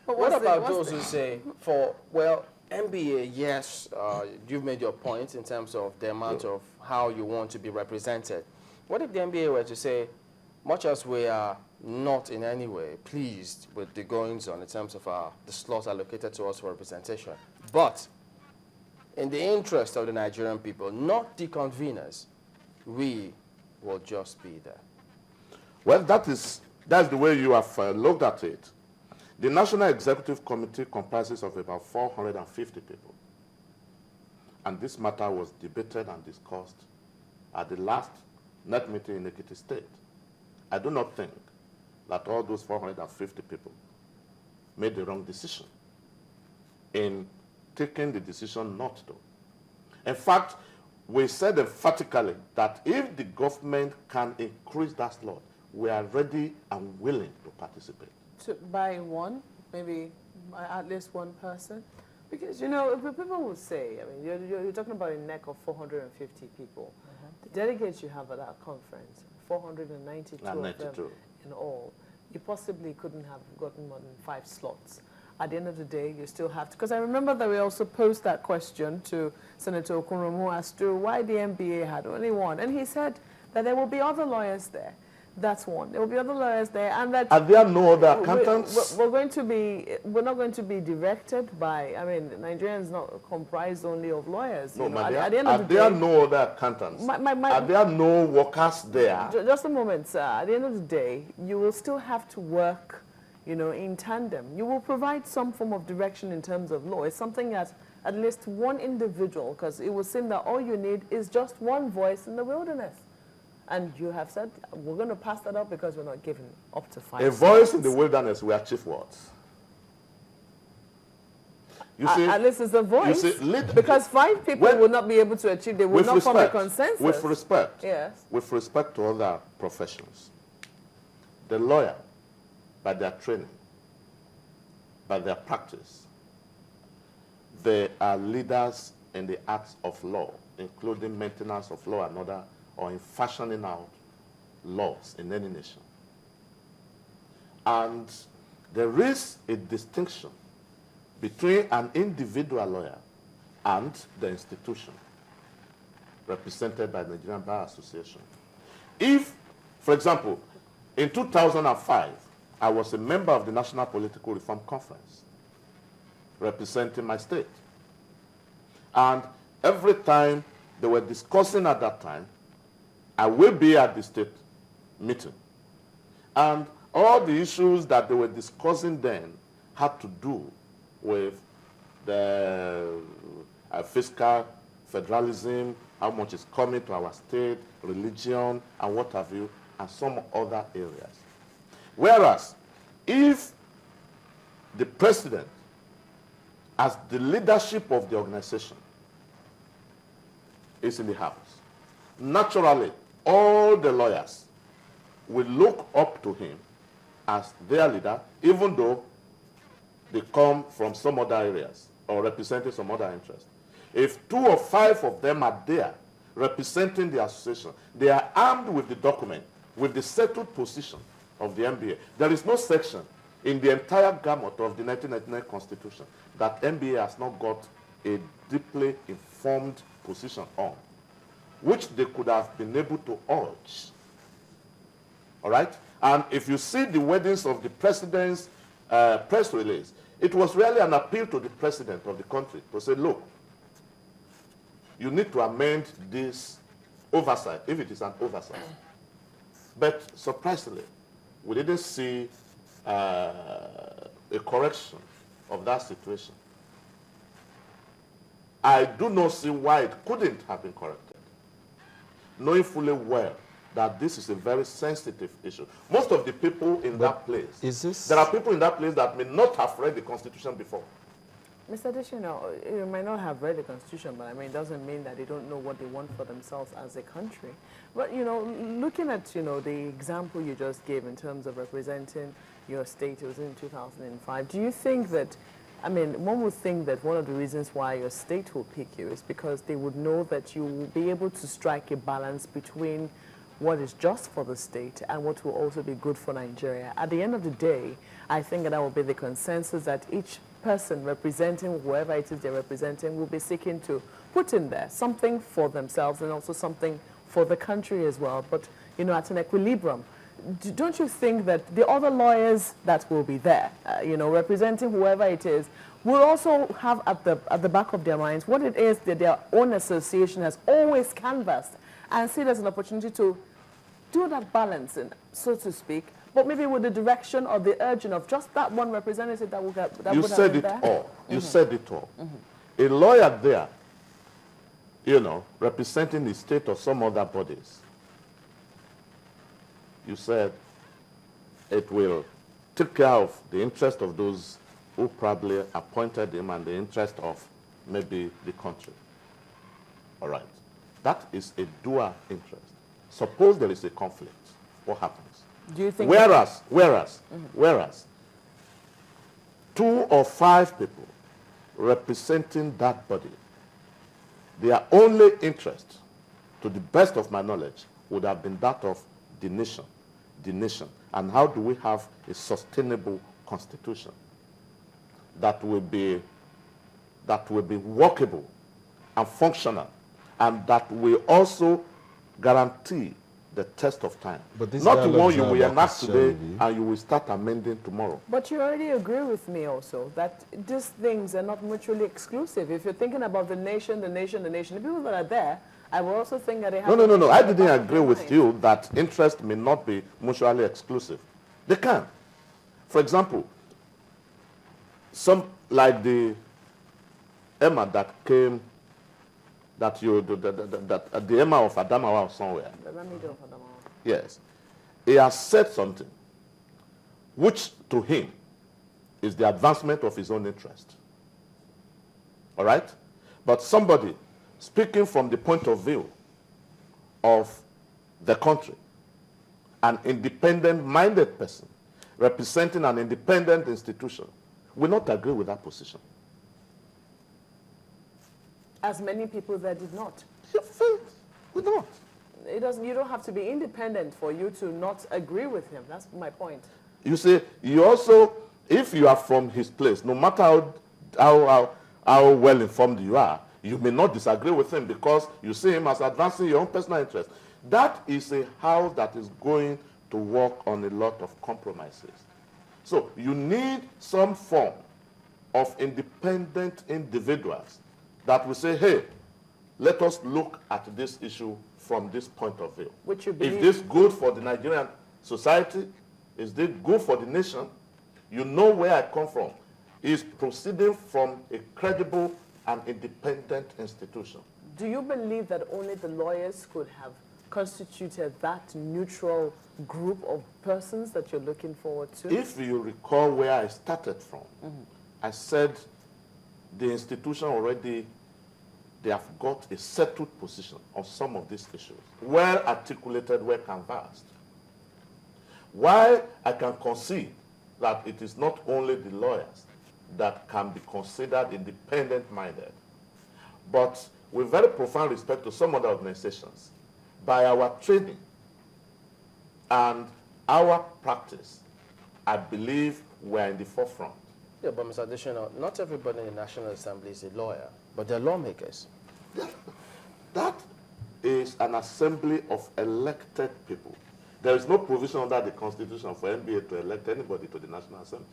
But what about those who say, well, MBA, yes, you've made your point in terms of the amount of how you want to be represented. What if the MBA were to say, much as we are not in any way pleased with the goings on in terms of the slots allocated to us for representation, but in the interest of the Nigerian people, not the conveners, we will just be there? Well, that's the way you have looked at it. The National Executive Committee comprises of about 450 people. And this matter was debated and discussed at the last net meeting in Ekiti State. I do not think that all those 450 people made the wrong decision in taking the decision not to. In fact, we said emphatically that if the government can increase that slot, we are ready and willing to participate. By one, maybe at least one person? Because, you know, people will say, I mean, you're talking about a neck of 450 people. The delegates you have at that conference, 492 of them in all, you possibly couldn't have gotten more than 5 slots. At the end of the day, you still have to, because I remember that we also posed that question to Senator Okurum, who asked why the MBA had only one. And he said that there will be other lawyers there. That's one. There will be other lawyers there, and that are there no other accountants? We're not going to be directed by. I mean, Nigeria is not comprised only of lawyers. No, you know, at the end of the day, are there no other accountants? Are there no workers there? Just a moment, sir. At the end of the day, you will still have to work, you know, in tandem. You will provide some form of direction in terms of law. It's something that at least one individual, because it would seem that all you need is just one voice in the wilderness. And you have said, we're going to pass that up because we're not giving up to 5 A voice in the wilderness, we achieve what? You see, at least it's a voice. You see, because 5 people will not be able to achieve, they will not form a consensus. With respect, yes. With respect to other professions, the lawyer, by their training, by their practice, they are leaders in the acts of law, including maintenance of law and order, or in fashioning out laws in any nation. And there is a distinction between an individual lawyer and the institution represented by the Nigerian Bar Association. If, for example, in 2005, I was a member of the National Political Reform Conference representing my state. And every time they were discussing at that time, I will be at the state meeting. And all the issues that they were discussing then had to do with the fiscal federalism, how much is coming to our state, religion, and what have you, and some other areas. Whereas, if the president, as the leadership of the organization, is in the house, naturally, all the lawyers will look up to him as their leader, even though they come from some other areas or representing some other interests. If 2 or 5 of them are there representing the association, they are armed with the document, with the settled position of the MBA. There is no section in the entire gamut of the 1999 Constitution that MBA has not got a deeply informed position on, which they could have been able to urge. All right? And if you see the wordings of the president's press release, it was really an appeal to the president of the country to say, look, you need to amend this oversight, if it is an oversight. But surprisingly, we didn't see a correction of that situation. I do not see why it couldn't have been corrected, knowing fully well that this is a very sensitive issue. Most of the people in that place, there are people in that place that may not have read the Constitution before. Mr. Adesina, you might not have read the Constitution, but I mean, it doesn't mean that they don't know what they want for themselves as a country. But, you know, looking at, you know, the example you just gave in terms of representing your state, it was in 2005, do you think that, I mean, one would think that one of the reasons why your state will pick you is because they would know that you will be able to strike a balance between what is just for the state and what will also be good for Nigeria. At the end of the day, I think that will be the consensus that each person representing whoever it is they're representing will be seeking to put in there something for themselves and also something for the country as well, but at an equilibrium. Don't you think that the other lawyers that will be there, representing whoever it is, will also have at the back of their minds what it is that their own association has always canvassed and see it as an opportunity to do that balancing, so to speak, but maybe with the direction or the urging of just that one representative that would have been there? You said it all. You said it all. A lawyer there, representing the state or some other bodies, you said it will take care of the interest of those who probably appointed him and the interest of maybe the country. All right. That is a dual interest. Suppose there is a conflict. What happens? Do you think Whereas 2 or 5 people representing that body, their only interest, to the best of my knowledge, would have been that of the nation. And how do we have a sustainable constitution that will be workable and functional, and that will also guarantee the test of time. But this not the one you dialogue will is not enact today necessarily- and you will start amending tomorrow. But you already agree with me also that these things are not mutually exclusive. If you're thinking about the nation, the people that are there, I will also think that they have... No. I didn't agree with you that interest may not be mutually exclusive. They can. For example, some like the Emma that came, the Emma of Adamawa or somewhere. Yes. He has said something which to him is the advancement of his own interest. All right? But somebody speaking from the point of view of the country, an independent-minded person representing an independent institution, will not agree with that position. As many people there did not. We not. You don't have to be independent for you to not agree with him. That's my point. You see, you also, if you are from his place, no matter how well informed you are, you may not disagree with him because you see him as advancing your own personal interest. That is a house that is going to work on a lot of compromises. So you need some form of independent individuals that will say, hey, let us look at this issue from this point of view. Which you believe... Is this good for the Nigerian society? Is this good for the nation? You know where I come from. It's proceeding from a credible and independent institution. Do you believe that only the lawyers could have constituted that neutral group of persons that you're looking forward to? If you recall where I started from, I said the institution already, they have got a settled position on some of these issues, well articulated, well canvassed. While I can concede that it is not only the lawyers that can be considered independent-minded, but with very profound respect to some other organizations, by our training and our practice, I believe we're in the forefront. Yeah, but Mr. Adesina, not everybody in the National Assembly is a lawyer, but they're lawmakers. That is an assembly of elected people. There is no provision under the Constitution for NBA to elect anybody to the National Assembly.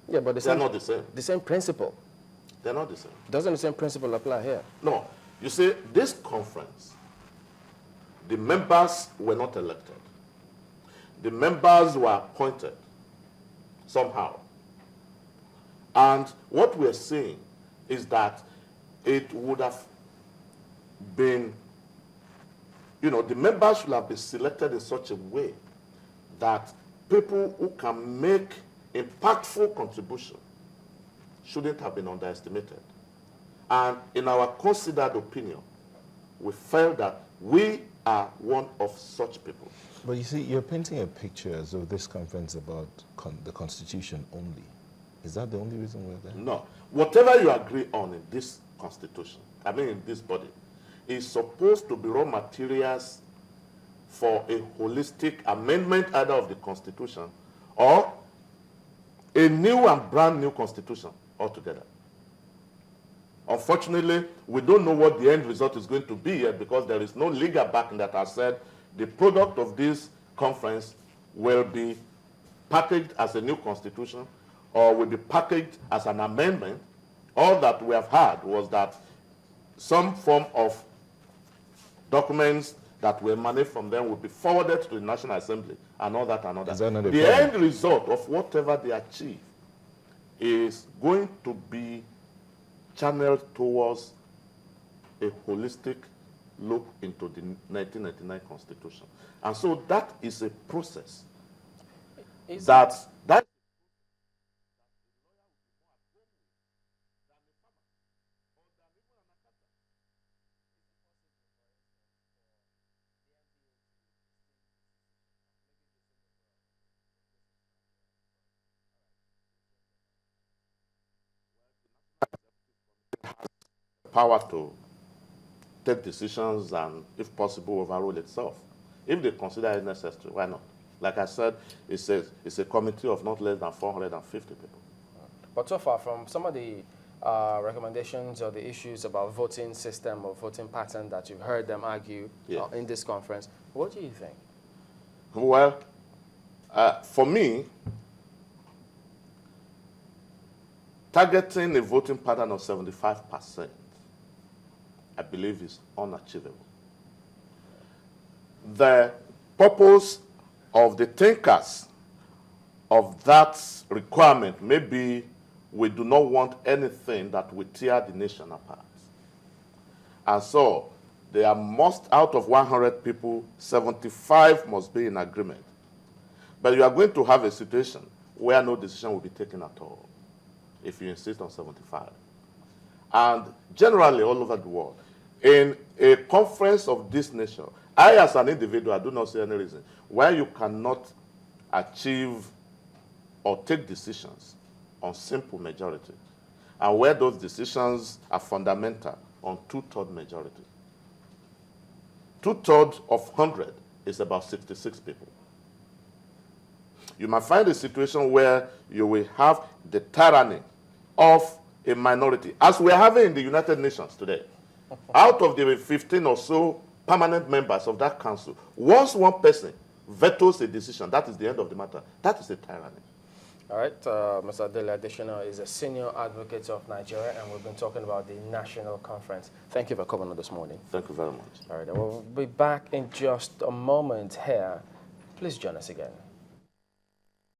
Yeah, but they're not the same. The same principle. They're not the same. Doesn't the same principle apply here? No. You see, this conference, the members were not elected. The members were appointed somehow. And what we're saying is that it would have been, the members should have been selected in such a way that people who can make impactful contribution shouldn't have been underestimated. And in our considered opinion, we felt that we are one of such people. But you see, you're painting a picture as though this conference about the Constitution only. Is that the only reason we're there? No. Whatever you agree on in this Constitution, in this body, is supposed to be raw materials for a holistic amendment either of the Constitution or a new and brand new Constitution altogether. Unfortunately, we don't know what the end result is going to be yet because there is no legal backing that has said the product of this conference will be packaged as a new Constitution or will be packaged as an amendment. All that we have had was that some form of documents that will emanate from them will be forwarded to the National Assembly and all that and all that. Is that not a The problem? end result of whatever they achieve is going to be channeled towards a holistic look into the 1999 Constitution. And so that is a process that power to take decisions and, if possible, overrule itself. If they consider it necessary, why not? Like I said, it's a committee of not less than 450 people. But so far, from some of the recommendations or the issues about voting system or voting pattern that you've heard them argue in this conference, what do you think? Well, for me, targeting a voting pattern of 75%, I believe, is unachievable. The purpose of the thinkers of that requirement may be we do not want anything that will tear the nation apart. And so there must, out of 100 people, 75 must be in agreement. But you are going to have a situation where no decision will be taken at all if you insist on 75. And generally all over the world, in a conference of this nature, I as an individual, I do not see any reason why you cannot achieve or take decisions on simple majority, and where those decisions are fundamental on two-thirds majority. Two-thirds of 100 is about 66 people. You might find a situation where you will have the tyranny of a minority, as we're having in the United Nations today. Out of the 15 or so permanent members of that council, once one person vetoes a decision, that is the end of the matter. That is a tyranny. All right, Mr. Dele Adesina is a senior advocate of Nigeria, and we've been talking about the national conference. Thank you for coming on this morning. Thank you very much. All right, we'll be back in just a moment here. Please join us again.